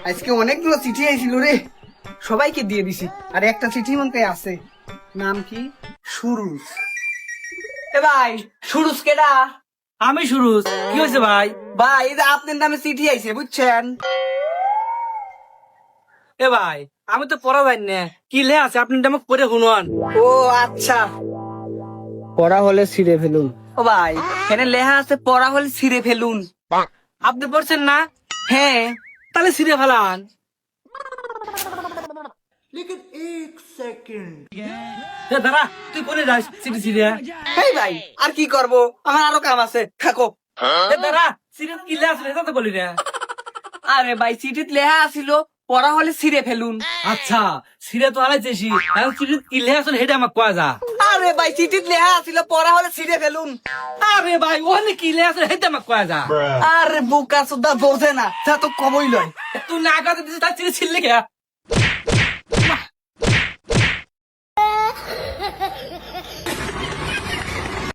আজকে অনেকগুলো চিঠি আইছিল রে, সবাইকে দিয়ে দিছি। আর একটা চিঠি মনে আছে, নাম কি? সুরুজ। এ ভাই, সুরুজ কেডা? আমি সুরুজ। কি হয়েছে ভাই? ভাই, এই যে আপনার নামে চিঠি আইছে, বুঝছেন? এ ভাই, আমি তো পড়া যাই না, কি লে আছে আপনি আমাকে পড়ে শুনুন। ও আচ্ছা, পড়া হলে ছিঁড়ে ফেলুন। ও ভাই, এখানে লেখা আছে পড়া হলে ছিঁড়ে ফেলুন। আপনি পড়ছেন না? হ্যাঁ। তাহলে ছিঁড়ে ফেলান। এ দাঁড়া, তুই পড়ে যাস চিঠি ছিঁড়ে। এই ভাই, আর কি করব, আমার আরো কাম আছে, থাকো। এ দাঁড়া, চিঠি কি লে আছে এটা তো বলি না। আরে ভাই, চিঠিত লেখা আছিল পড়া হলে ছিঁড়ে ফেলুন। আচ্ছা, ছিঁড়ে তো আলাইতেছি, এখন চিঠি কি লে আছে সেটা আমাকে কয়া যা। আরে ভাই, চিঠিত লেখা আছিল পড়া হলে ছিঁড়ে ফেলুন। আরে ভাই, ওখানে কি লে আছে সেটা আমাকে কয়া যা। আরে বোকা সুদ্ধা বোঝে না, তা তো কমই লয়। তুই না কাছে দিছিস তার চিঠি ছিঁড়লি কে?